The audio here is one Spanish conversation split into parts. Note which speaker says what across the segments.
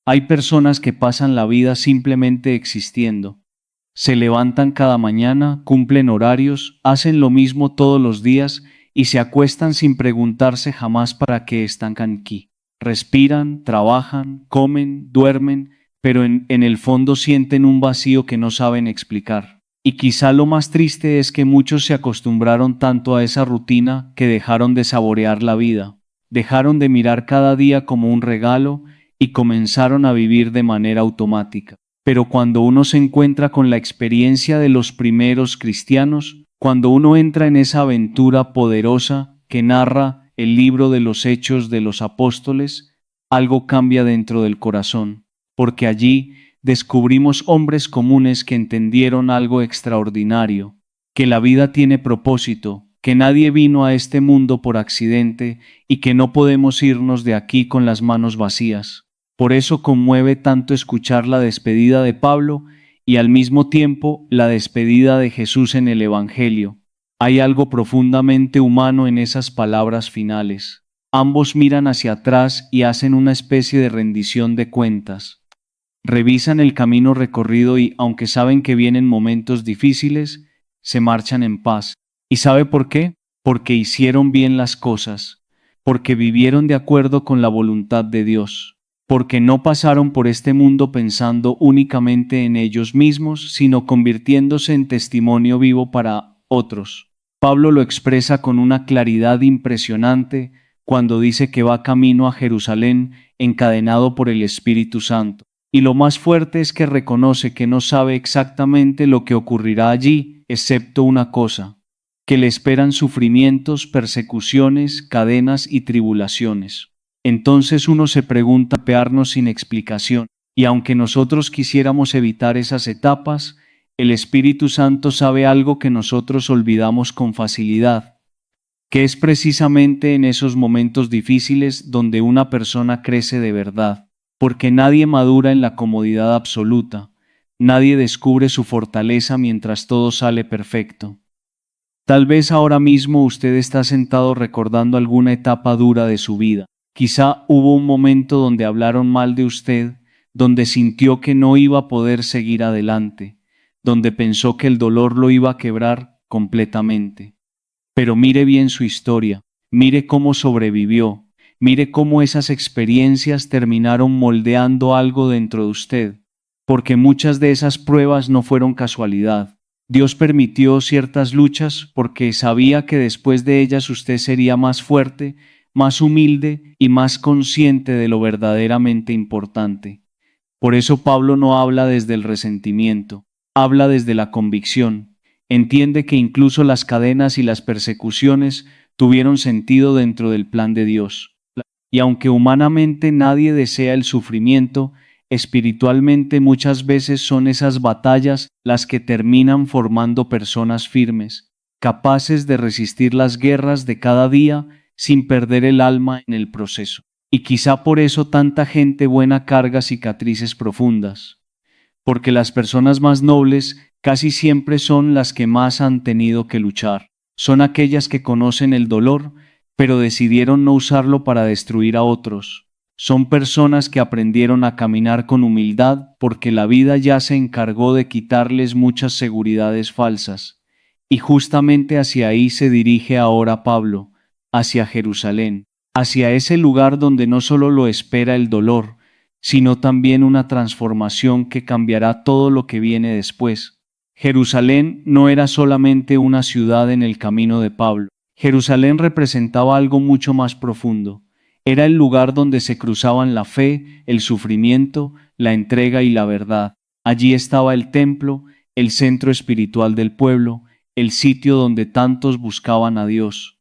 Speaker 1: Hay personas que pasan la vida simplemente existiendo. Se levantan cada mañana, cumplen horarios, hacen lo mismo todos los días y se acuestan sin preguntarse jamás para qué están aquí. Respiran, trabajan, comen, duermen, pero en el fondo sienten un vacío que no saben explicar. Y quizá lo más triste es que muchos se acostumbraron tanto a esa rutina que dejaron de saborear la vida, dejaron de mirar cada día como un regalo y comenzaron a vivir de manera automática. Pero cuando uno se encuentra con la experiencia de los primeros cristianos, cuando uno entra en esa aventura poderosa que narra el libro de los Hechos de los Apóstoles, algo cambia dentro del corazón, porque allí descubrimos hombres comunes que entendieron algo extraordinario, que la vida tiene propósito, que nadie vino a este mundo por accidente y que no podemos irnos de aquí con las manos vacías. Por eso conmueve tanto escuchar la despedida de Pablo y al mismo tiempo la despedida de Jesús en el Evangelio. Hay algo profundamente humano en esas palabras finales. Ambos miran hacia atrás y hacen una especie de rendición de cuentas. Revisan el camino recorrido y, aunque saben que vienen momentos difíciles, se marchan en paz. ¿Y sabe por qué? Porque hicieron bien las cosas, porque vivieron de acuerdo con la voluntad de Dios. Porque no pasaron por este mundo pensando únicamente en ellos mismos, sino convirtiéndose en testimonio vivo para otros. Pablo lo expresa con una claridad impresionante cuando dice que va camino a Jerusalén encadenado por el Espíritu Santo. Y lo más fuerte es que reconoce que no sabe exactamente lo que ocurrirá allí, excepto una cosa, que le esperan sufrimientos, persecuciones, cadenas y tribulaciones. Entonces uno se pregunta pearnos sin explicación, y aunque nosotros quisiéramos evitar esas etapas, el Espíritu Santo sabe algo que nosotros olvidamos con facilidad, que es precisamente en esos momentos difíciles donde una persona crece de verdad, porque nadie madura en la comodidad absoluta, nadie descubre su fortaleza mientras todo sale perfecto. Tal vez ahora mismo usted está sentado recordando alguna etapa dura de su vida. Quizá hubo un momento donde hablaron mal de usted, donde sintió que no iba a poder seguir adelante, donde pensó que el dolor lo iba a quebrar completamente. Pero mire bien su historia, mire cómo sobrevivió, mire cómo esas experiencias terminaron moldeando algo dentro de usted, porque muchas de esas pruebas no fueron casualidad. Dios permitió ciertas luchas porque sabía que después de ellas usted sería más fuerte, más humilde y más consciente de lo verdaderamente importante. Por eso Pablo no habla desde el resentimiento, habla desde la convicción. Entiende que incluso las cadenas y las persecuciones tuvieron sentido dentro del plan de Dios. Y aunque humanamente nadie desea el sufrimiento, espiritualmente muchas veces son esas batallas las que terminan formando personas firmes, capaces de resistir las guerras de cada día sin perder el alma en el proceso. Y quizá por eso tanta gente buena carga cicatrices profundas, porque las personas más nobles casi siempre son las que más han tenido que luchar. Son aquellas que conocen el dolor, pero decidieron no usarlo para destruir a otros. Son personas que aprendieron a caminar con humildad porque la vida ya se encargó de quitarles muchas seguridades falsas. Y justamente hacia ahí se dirige ahora Pablo, hacia Jerusalén, hacia ese lugar donde no solo lo espera el dolor, sino también una transformación que cambiará todo lo que viene después. Jerusalén no era solamente una ciudad en el camino de Pablo. Jerusalén representaba algo mucho más profundo. Era el lugar donde se cruzaban la fe, el sufrimiento, la entrega y la verdad. Allí estaba el templo, el centro espiritual del pueblo, el sitio donde tantos buscaban a Dios.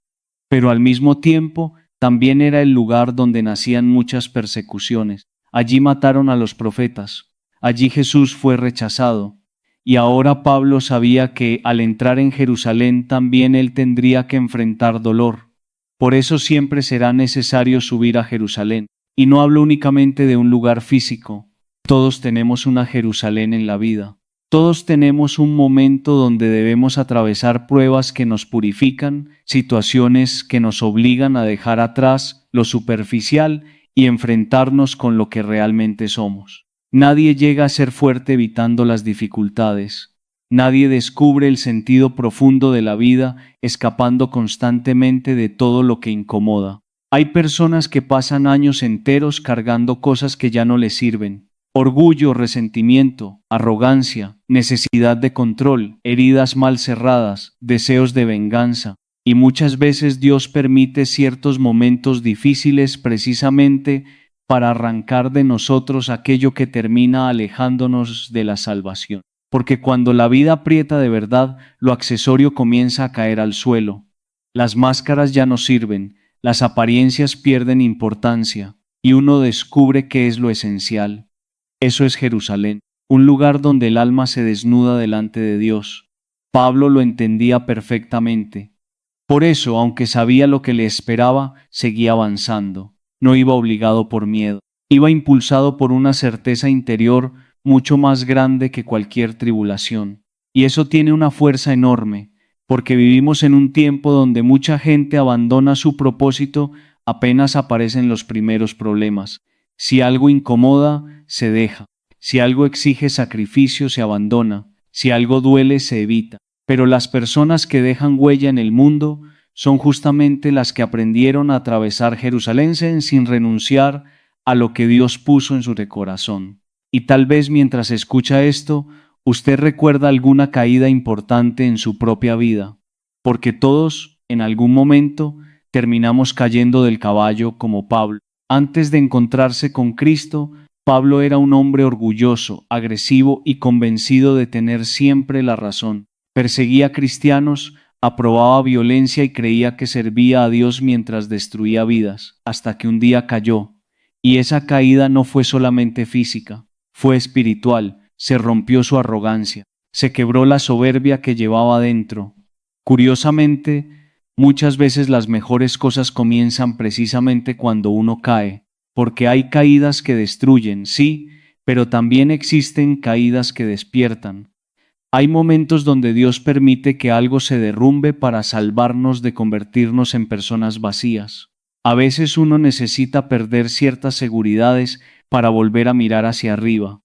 Speaker 1: Pero al mismo tiempo, también era el lugar donde nacían muchas persecuciones. Allí mataron a los profetas. Allí Jesús fue rechazado. Y ahora Pablo sabía que al entrar en Jerusalén también él tendría que enfrentar dolor. Por eso siempre será necesario subir a Jerusalén. Y no hablo únicamente de un lugar físico. Todos tenemos una Jerusalén en la vida. Todos tenemos un momento donde debemos atravesar pruebas que nos purifican, situaciones que nos obligan a dejar atrás lo superficial y enfrentarnos con lo que realmente somos. Nadie llega a ser fuerte evitando las dificultades. Nadie descubre el sentido profundo de la vida escapando constantemente de todo lo que incomoda. Hay personas que pasan años enteros cargando cosas que ya no les sirven. Orgullo, resentimiento, arrogancia, necesidad de control, heridas mal cerradas, deseos de venganza. Y muchas veces Dios permite ciertos momentos difíciles precisamente para arrancar de nosotros aquello que termina alejándonos de la salvación. Porque cuando la vida aprieta de verdad, lo accesorio comienza a caer al suelo. Las máscaras ya no sirven, las apariencias pierden importancia, y uno descubre qué es lo esencial. Eso es Jerusalén, un lugar donde el alma se desnuda delante de Dios. Pablo lo entendía perfectamente. Por eso, aunque sabía lo que le esperaba, seguía avanzando. No iba obligado por miedo. Iba impulsado por una certeza interior mucho más grande que cualquier tribulación. Y eso tiene una fuerza enorme, porque vivimos en un tiempo donde mucha gente abandona su propósito apenas aparecen los primeros problemas. Si algo incomoda, se deja. Si algo exige sacrificio, se abandona. Si algo duele, se evita. Pero las personas que dejan huella en el mundo son justamente las que aprendieron a atravesar Jerusalén sin renunciar a lo que Dios puso en su corazón. Y tal vez mientras escucha esto, usted recuerda alguna caída importante en su propia vida, porque todos, en algún momento, terminamos cayendo del caballo como Pablo. Antes de encontrarse con Cristo, Pablo era un hombre orgulloso, agresivo y convencido de tener siempre la razón. Perseguía cristianos, aprobaba violencia y creía que servía a Dios mientras destruía vidas, hasta que un día cayó. Y esa caída no fue solamente física, fue espiritual, se rompió su arrogancia, se quebró la soberbia que llevaba dentro. Curiosamente, muchas veces las mejores cosas comienzan precisamente cuando uno cae, porque hay caídas que destruyen, sí, pero también existen caídas que despiertan. Hay momentos donde Dios permite que algo se derrumbe para salvarnos de convertirnos en personas vacías. A veces uno necesita perder ciertas seguridades para volver a mirar hacia arriba.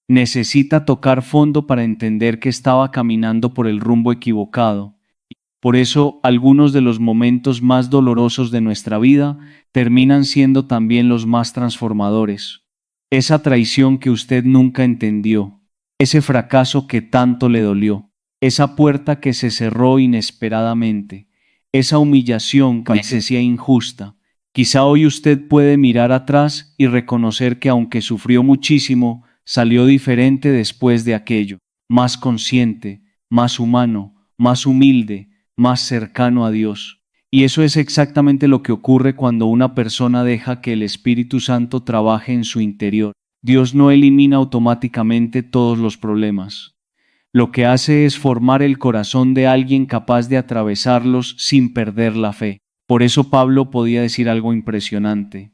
Speaker 1: Necesita tocar fondo para entender que estaba caminando por el rumbo equivocado. Por eso, algunos de los momentos más dolorosos de nuestra vida terminan siendo también los más transformadores. Esa traición que usted nunca entendió, ese fracaso que tanto le dolió, esa puerta que se cerró inesperadamente, esa humillación que parecía injusta. Quizá hoy usted puede mirar atrás y reconocer que aunque sufrió muchísimo, salió diferente después de aquello, más consciente, más humano, más humilde, más cercano a Dios. Y eso es exactamente lo que ocurre cuando una persona deja que el Espíritu Santo trabaje en su interior. Dios no elimina automáticamente todos los problemas. Lo que hace es formar el corazón de alguien capaz de atravesarlos sin perder la fe. Por eso Pablo podía decir algo impresionante: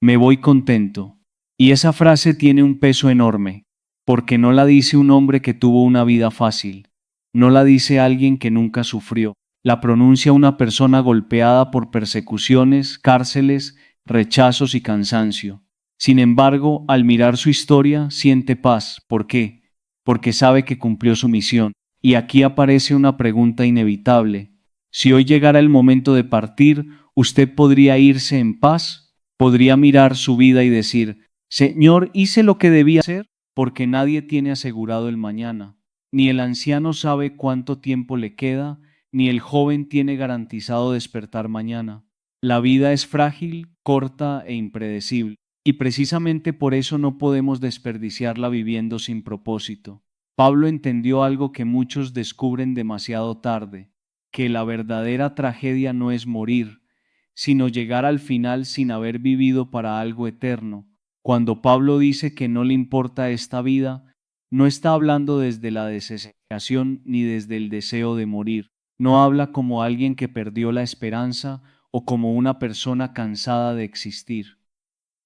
Speaker 1: me voy contento. Y esa frase tiene un peso enorme, porque no la dice un hombre que tuvo una vida fácil, no la dice alguien que nunca sufrió, la pronuncia una persona golpeada por persecuciones, cárceles, rechazos y cansancio. Sin embargo, al mirar su historia, siente paz. ¿Por qué? Porque sabe que cumplió su misión. Y aquí aparece una pregunta inevitable. Si hoy llegara el momento de partir, ¿usted podría irse en paz? ¿Podría mirar su vida y decir: Señor, hice lo que debía hacer? Porque nadie tiene asegurado el mañana. Ni el anciano sabe cuánto tiempo le queda, ni el joven tiene garantizado despertar mañana. La vida es frágil, corta e impredecible. Y precisamente por eso no podemos desperdiciarla viviendo sin propósito. Pablo entendió algo que muchos descubren demasiado tarde, que la verdadera tragedia no es morir, sino llegar al final sin haber vivido para algo eterno. Cuando Pablo dice que no le importa esta vida, no está hablando desde la desesperación ni desde el deseo de morir. No habla como alguien que perdió la esperanza o como una persona cansada de existir.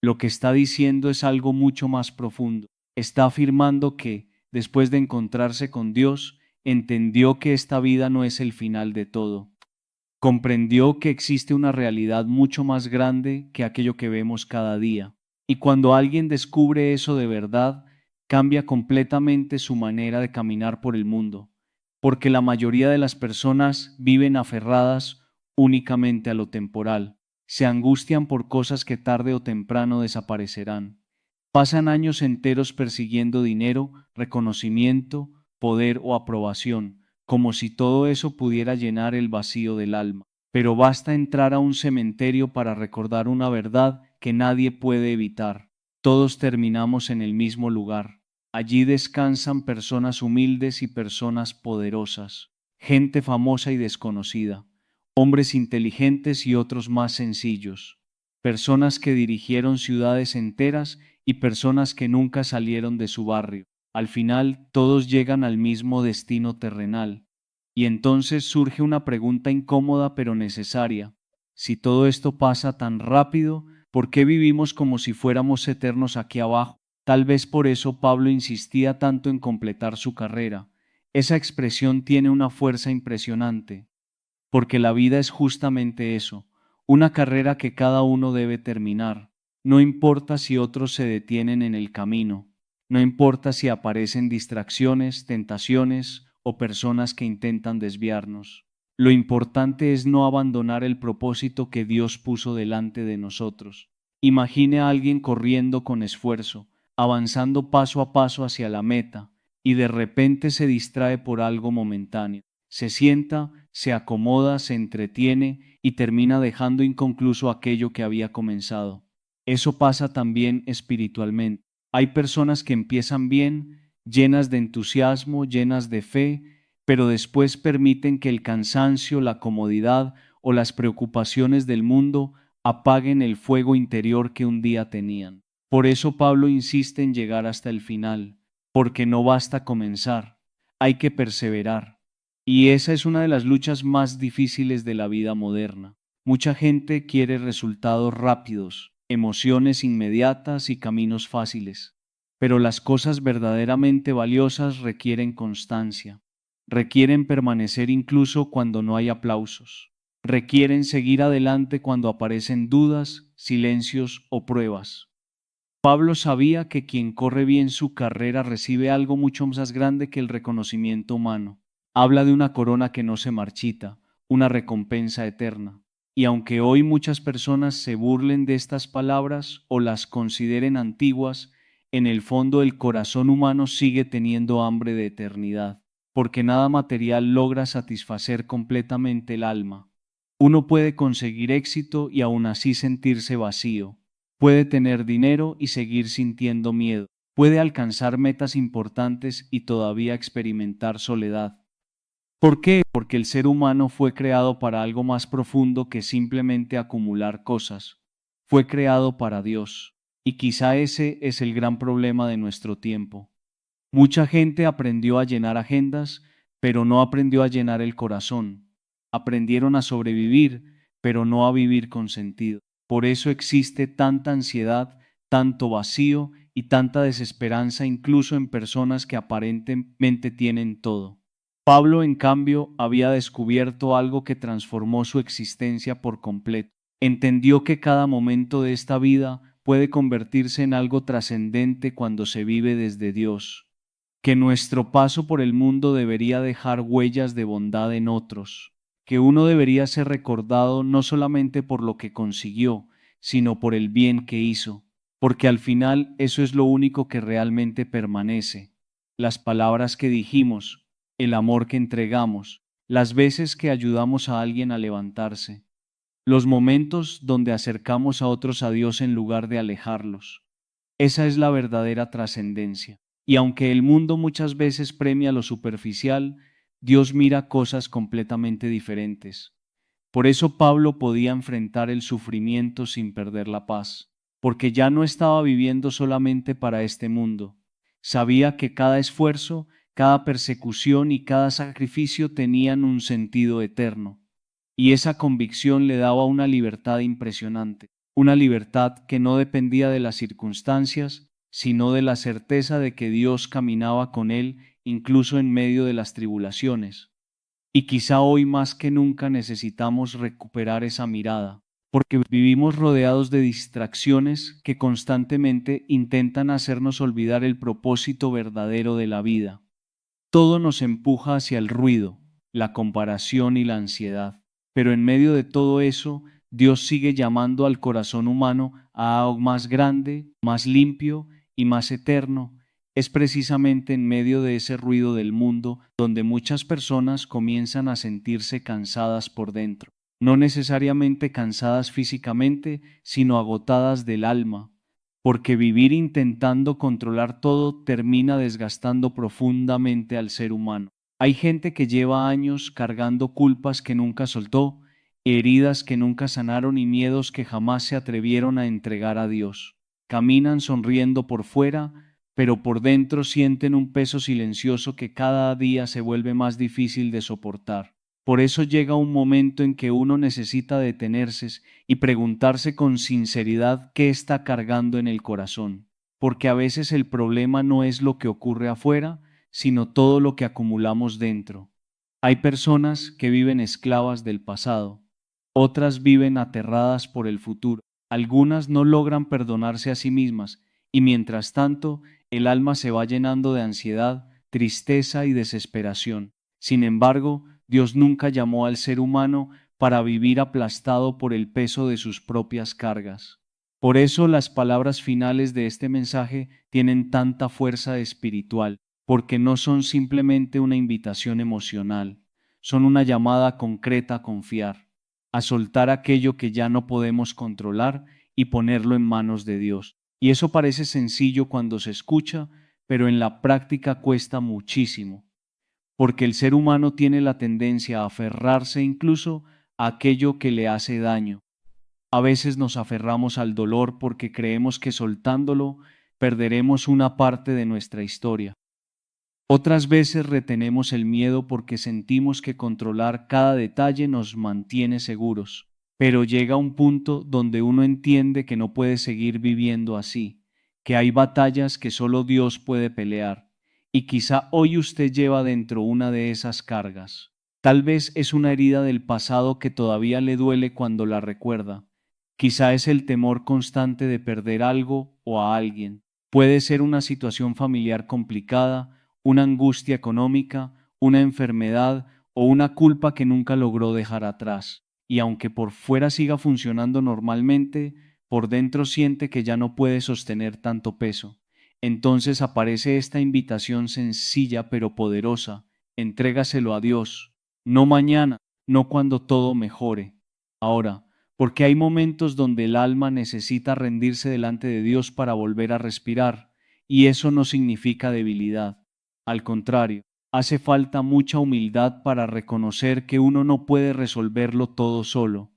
Speaker 1: Lo que está diciendo es algo mucho más profundo. Está afirmando que, después de encontrarse con Dios, entendió que esta vida no es el final de todo. Comprendió que existe una realidad mucho más grande que aquello que vemos cada día. Y cuando alguien descubre eso de verdad, cambia completamente su manera de caminar por el mundo, porque la mayoría de las personas viven aferradas únicamente a lo temporal, se angustian por cosas que tarde o temprano desaparecerán. Pasan años enteros persiguiendo dinero, reconocimiento, poder o aprobación, como si todo eso pudiera llenar el vacío del alma. Pero basta entrar a un cementerio para recordar una verdad que nadie puede evitar. Todos terminamos en el mismo lugar. Allí descansan personas humildes y personas poderosas, gente famosa y desconocida, hombres inteligentes y otros más sencillos, personas que dirigieron ciudades enteras y personas que nunca salieron de su barrio. Al final, todos llegan al mismo destino terrenal. Y entonces surge una pregunta incómoda pero necesaria. Si todo esto pasa tan rápido, ¿por qué vivimos como si fuéramos eternos aquí abajo? Tal vez por eso Pablo insistía tanto en completar su carrera. Esa expresión tiene una fuerza impresionante, porque la vida es justamente eso, una carrera que cada uno debe terminar. No importa si otros se detienen en el camino, no importa si aparecen distracciones, tentaciones o personas que intentan desviarnos. Lo importante es no abandonar el propósito que Dios puso delante de nosotros. Imagine a alguien corriendo con esfuerzo, avanzando paso a paso hacia la meta, y de repente se distrae por algo momentáneo. Se sienta, se acomoda, se entretiene y termina dejando inconcluso aquello que había comenzado. Eso pasa también espiritualmente. Hay personas que empiezan bien, llenas de entusiasmo, llenas de fe, pero después permiten que el cansancio, la comodidad o las preocupaciones del mundo apaguen el fuego interior que un día tenían. Por eso Pablo insiste en llegar hasta el final, porque no basta comenzar, hay que perseverar. Y esa es una de las luchas más difíciles de la vida moderna. Mucha gente quiere resultados rápidos, emociones inmediatas y caminos fáciles, pero las cosas verdaderamente valiosas requieren constancia, requieren permanecer incluso cuando no hay aplausos, requieren seguir adelante cuando aparecen dudas, silencios o pruebas. Pablo sabía que quien corre bien su carrera recibe algo mucho más grande que el reconocimiento humano. Habla de una corona que no se marchita, una recompensa eterna. Y aunque hoy muchas personas se burlen de estas palabras o las consideren antiguas, en el fondo el corazón humano sigue teniendo hambre de eternidad, porque nada material logra satisfacer completamente el alma. Uno puede conseguir éxito y aún así sentirse vacío. Puede tener dinero y seguir sintiendo miedo. Puede alcanzar metas importantes y todavía experimentar soledad. ¿Por qué? Porque el ser humano fue creado para algo más profundo que simplemente acumular cosas. Fue creado para Dios. Y quizá ese es el gran problema de nuestro tiempo. Mucha gente aprendió a llenar agendas, pero no aprendió a llenar el corazón. Aprendieron a sobrevivir, pero no a vivir con sentido. Por eso existe tanta ansiedad, tanto vacío y tanta desesperanza incluso en personas que aparentemente tienen todo. Pablo, en cambio, había descubierto algo que transformó su existencia por completo. Entendió que cada momento de esta vida puede convertirse en algo trascendente cuando se vive desde Dios, que nuestro paso por el mundo debería dejar huellas de bondad en otros, que uno debería ser recordado no solamente por lo que consiguió, sino por el bien que hizo, porque al final eso es lo único que realmente permanece. Las palabras que dijimos, el amor que entregamos, las veces que ayudamos a alguien a levantarse, los momentos donde acercamos a otros a Dios en lugar de alejarlos. Esa es la verdadera trascendencia. Y aunque el mundo muchas veces premia lo superficial, Dios mira cosas completamente diferentes. Por eso Pablo podía enfrentar el sufrimiento sin perder la paz, porque ya no estaba viviendo solamente para este mundo. Sabía que cada esfuerzo, cada persecución y cada sacrificio tenían un sentido eterno. Y esa convicción le daba una libertad impresionante, una libertad que no dependía de las circunstancias, sino de la certeza de que Dios caminaba con él incluso en medio de las tribulaciones. Y quizá hoy más que nunca necesitamos recuperar esa mirada, porque vivimos rodeados de distracciones que constantemente intentan hacernos olvidar el propósito verdadero de la vida. Todo nos empuja hacia el ruido, la comparación y la ansiedad. Pero en medio de todo eso, Dios sigue llamando al corazón humano a algo más grande, más limpio y más eterno. Es precisamente en medio de ese ruido del mundo donde muchas personas comienzan a sentirse cansadas por dentro. No necesariamente cansadas físicamente, sino agotadas del alma, porque vivir intentando controlar todo termina desgastando profundamente al ser humano. Hay gente que lleva años cargando culpas que nunca soltó, heridas que nunca sanaron y miedos que jamás se atrevieron a entregar a Dios. Caminan sonriendo por fuera, pero por dentro sienten un peso silencioso que cada día se vuelve más difícil de soportar. Por eso llega un momento en que uno necesita detenerse y preguntarse con sinceridad qué está cargando en el corazón, porque a veces el problema no es lo que ocurre afuera, sino todo lo que acumulamos dentro. Hay personas que viven esclavas del pasado, otras viven aterradas por el futuro, algunas no logran perdonarse a sí mismas, y mientras tanto el alma se va llenando de ansiedad, tristeza y desesperación. Sin embargo, Dios nunca llamó al ser humano para vivir aplastado por el peso de sus propias cargas. Por eso las palabras finales de este mensaje tienen tanta fuerza espiritual, porque no son simplemente una invitación emocional, son una llamada concreta a confiar, a soltar aquello que ya no podemos controlar y ponerlo en manos de Dios. Y eso parece sencillo cuando se escucha, pero en la práctica cuesta muchísimo, porque el ser humano tiene la tendencia a aferrarse incluso a aquello que le hace daño. A veces nos aferramos al dolor porque creemos que soltándolo perderemos una parte de nuestra historia. Otras veces retenemos el miedo porque sentimos que controlar cada detalle nos mantiene seguros. Pero llega un punto donde uno entiende que no puede seguir viviendo así, que hay batallas que solo Dios puede pelear, y quizá hoy usted lleva dentro una de esas cargas. Tal vez es una herida del pasado que todavía le duele cuando la recuerda. Quizá es el temor constante de perder algo o a alguien. Puede ser una situación familiar complicada, una angustia económica, una enfermedad o una culpa que nunca logró dejar atrás. Y aunque por fuera siga funcionando normalmente, por dentro siente que ya no puede sostener tanto peso. Entonces aparece esta invitación sencilla pero poderosa: entrégaselo a Dios, no mañana, no cuando todo mejore, ahora, porque hay momentos donde el alma necesita rendirse delante de Dios para volver a respirar, y eso no significa debilidad. Al contrario, hace falta mucha humildad para reconocer que uno no puede resolverlo todo solo.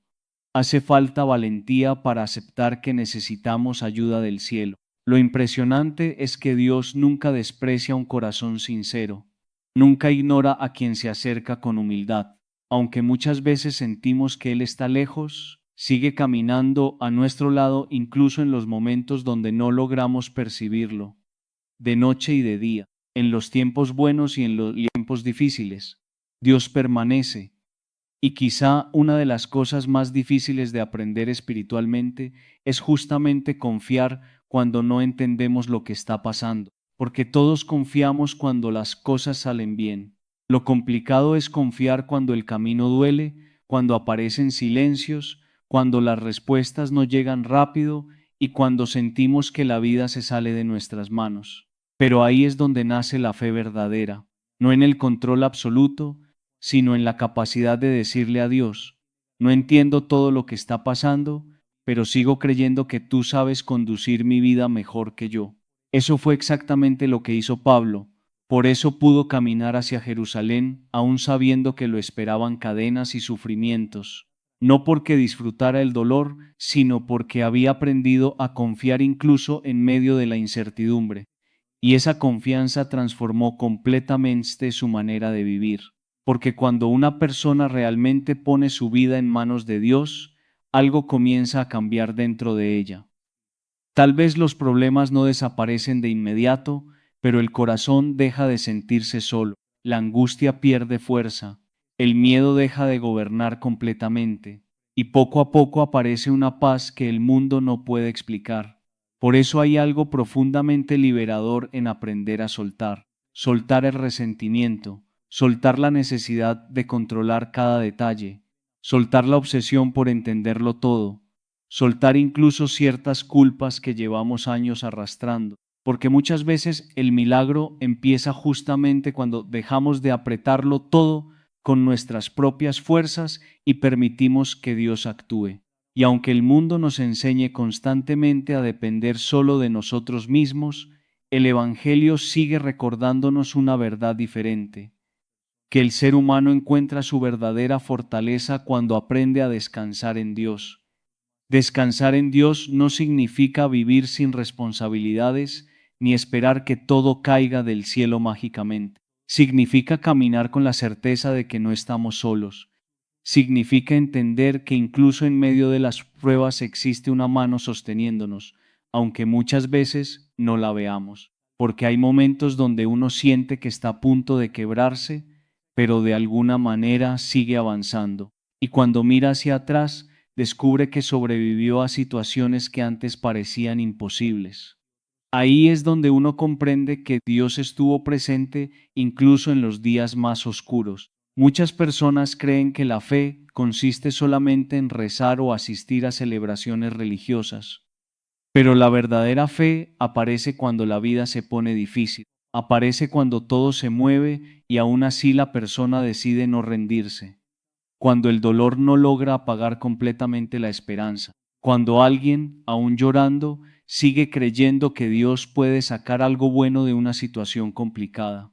Speaker 1: Hace falta valentía para aceptar que necesitamos ayuda del cielo. Lo impresionante es que Dios nunca desprecia un corazón sincero, nunca ignora a quien se acerca con humildad. Aunque muchas veces sentimos que Él está lejos, sigue caminando a nuestro lado incluso en los momentos donde no logramos percibirlo, de noche y de día, en los tiempos buenos y en los tiempos difíciles. Dios permanece. Y quizá una de las cosas más difíciles de aprender espiritualmente es justamente confiar cuando no entendemos lo que está pasando, porque todos confiamos cuando las cosas salen bien. Lo complicado es confiar cuando el camino duele, cuando aparecen silencios, cuando las respuestas no llegan rápido y cuando sentimos que la vida se sale de nuestras manos. Pero ahí es donde nace la fe verdadera, no en el control absoluto, sino en la capacidad de decirle a Dios: no entiendo todo lo que está pasando, pero sigo creyendo que tú sabes conducir mi vida mejor que yo. Eso fue exactamente lo que hizo Pablo. Por eso pudo caminar hacia Jerusalén, aun sabiendo que lo esperaban cadenas y sufrimientos, no porque disfrutara el dolor, sino porque había aprendido a confiar incluso en medio de la incertidumbre, y esa confianza transformó completamente su manera de vivir. Porque cuando una persona realmente pone su vida en manos de Dios, algo comienza a cambiar dentro de ella. Tal vez los problemas no desaparecen de inmediato, pero el corazón deja de sentirse solo, la angustia pierde fuerza El miedo deja de gobernar completamente, y poco a poco aparece una paz que el mundo no puede explicar. Por eso hay algo profundamente liberador en aprender a soltar, soltar el resentimiento, soltar la necesidad de controlar cada detalle, soltar la obsesión por entenderlo todo, soltar incluso ciertas culpas que llevamos años arrastrando, porque muchas veces el milagro empieza justamente cuando dejamos de apretarlo todo con nuestras propias fuerzas y permitimos que Dios actúe. Y aunque el mundo nos enseñe constantemente a depender solo de nosotros mismos, el Evangelio sigue recordándonos una verdad diferente, que el ser humano encuentra su verdadera fortaleza cuando aprende a descansar en Dios. Descansar en Dios no significa vivir sin responsabilidades ni esperar que todo caiga del cielo mágicamente. Significa caminar con la certeza de que no estamos solos. Significa entender que incluso en medio de las pruebas existe una mano sosteniéndonos, aunque muchas veces no la veamos. Porque hay momentos donde uno siente que está a punto de quebrarse, pero de alguna manera sigue avanzando. Y cuando mira hacia atrás, descubre que sobrevivió a situaciones que antes parecían imposibles. Ahí es donde uno comprende que Dios estuvo presente incluso en los días más oscuros. Muchas personas creen que la fe consiste solamente en rezar o asistir a celebraciones religiosas, pero la verdadera fe aparece cuando la vida se pone difícil, aparece cuando todo se mueve y aún así la persona decide no rendirse, cuando el dolor no logra apagar completamente la esperanza, cuando alguien, aún llorando, sigue creyendo que Dios puede sacar algo bueno de una situación complicada.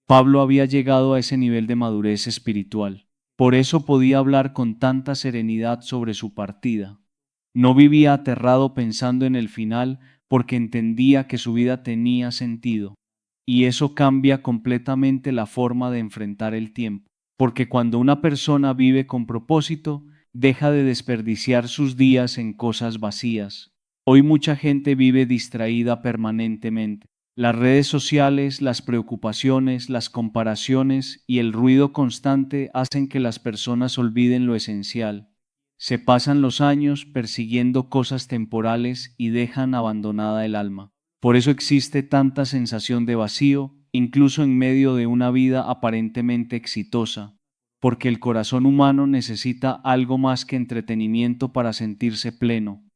Speaker 1: Pablo había llegado a ese nivel de madurez espiritual. Por eso podía hablar con tanta serenidad sobre su partida. No vivía aterrado pensando en el final porque entendía que su vida tenía sentido. Y eso cambia completamente la forma de enfrentar el tiempo. Porque cuando una persona vive con propósito, deja de desperdiciar sus días en cosas vacías. Hoy mucha gente vive distraída permanentemente. Las redes sociales, las preocupaciones, las comparaciones y el ruido constante hacen que las personas olviden lo esencial. Se pasan los años persiguiendo cosas temporales y dejan abandonada el alma. Por eso existe tanta sensación de vacío, incluso en medio de una vida aparentemente exitosa, porque el corazón humano necesita algo más que entretenimiento para sentirse pleno.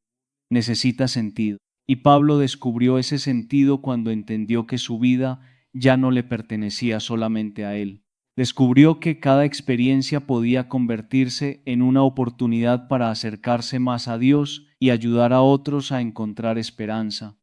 Speaker 1: Necesita sentido. Y Pablo descubrió ese sentido cuando entendió que su vida ya no le pertenecía solamente a él. Descubrió que cada experiencia podía convertirse en una oportunidad para acercarse más a Dios y ayudar a otros a encontrar esperanza.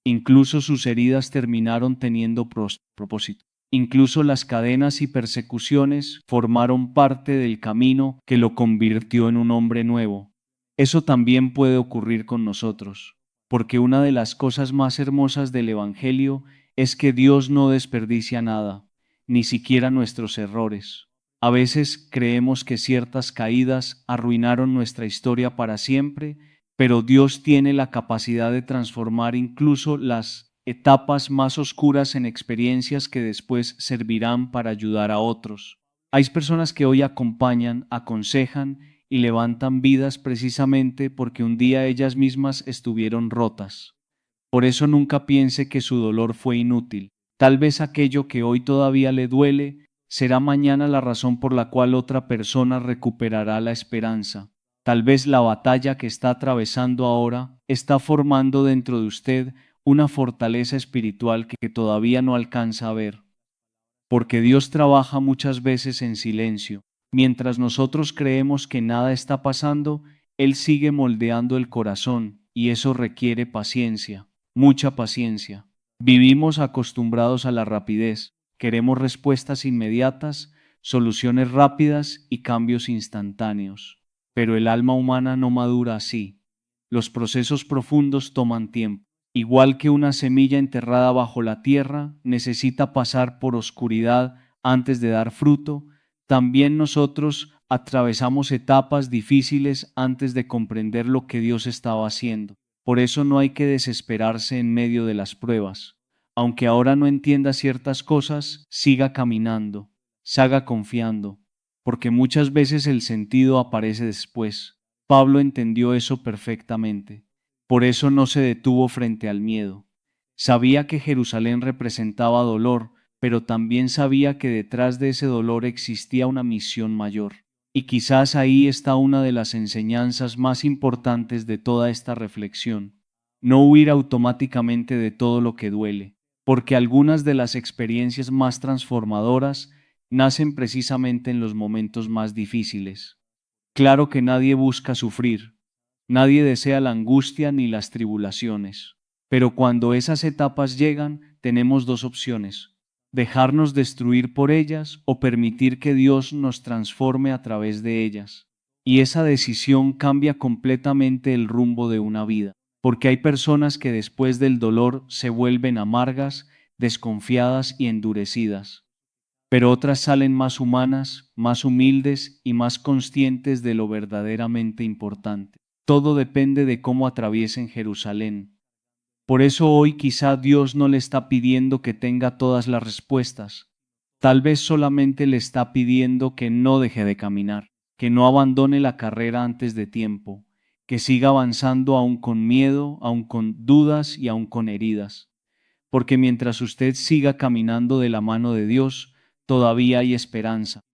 Speaker 1: Incluso sus heridas terminaron teniendo propósito. Incluso las cadenas y persecuciones formaron parte del camino que lo convirtió en un hombre nuevo. Eso también puede ocurrir con nosotros, porque una de las cosas más hermosas del Evangelio es que Dios no desperdicia nada, ni siquiera nuestros errores. A veces creemos que ciertas caídas arruinaron nuestra historia para siempre, pero Dios tiene la capacidad de transformar incluso las etapas más oscuras en experiencias que después servirán para ayudar a otros. Hay personas que hoy acompañan, aconsejan y levantan vidas precisamente porque un día ellas mismas estuvieron rotas. Por eso nunca piense que su dolor fue inútil. Tal vez aquello que hoy todavía le duele será mañana la razón por la cual otra persona recuperará la esperanza. Tal vez la batalla que está atravesando ahora está formando dentro de usted una fortaleza espiritual que todavía no alcanza a ver. Porque Dios trabaja muchas veces en silencio. Mientras nosotros creemos que nada está pasando, Él sigue moldeando el corazón y eso requiere paciencia, mucha paciencia. Vivimos acostumbrados a la rapidez, queremos respuestas inmediatas, soluciones rápidas y cambios instantáneos. Pero el alma humana no madura así. Los procesos profundos toman tiempo. Igual que una semilla enterrada bajo la tierra necesita pasar por oscuridad antes de dar fruto, también nosotros atravesamos etapas difíciles antes de comprender lo que Dios estaba haciendo. Por eso no hay que desesperarse en medio de las pruebas. Aunque ahora no entienda ciertas cosas, siga caminando, siga confiando. porque muchas veces el sentido aparece después. Pablo entendió eso perfectamente. Por eso no se detuvo frente al miedo. Sabía que Jerusalén representaba dolor, pero también sabía que detrás de ese dolor existía una misión mayor. Y quizás ahí está una de las enseñanzas más importantes de toda esta reflexión. No huir automáticamente de todo lo que duele, porque algunas de las experiencias más transformadoras nacen precisamente en los momentos más difíciles. Claro que nadie busca sufrir, nadie desea la angustia ni las tribulaciones, pero cuando esas etapas llegan, tenemos dos opciones: dejarnos destruir por ellas o permitir que Dios nos transforme a través de ellas. Y esa decisión cambia completamente el rumbo de una vida, porque hay personas que después del dolor se vuelven amargas, desconfiadas y endurecidas, pero otras salen más humanas, más humildes y más conscientes de lo verdaderamente importante. Todo depende de cómo atraviesen Jerusalén. Por eso hoy quizá Dios no le está pidiendo que tenga todas las respuestas. Tal vez solamente le está pidiendo que no deje de caminar, que no abandone la carrera antes de tiempo, que siga avanzando aún con miedo, aún con dudas y aún con heridas. Porque mientras usted siga caminando de la mano de Dios, todavía hay esperanza.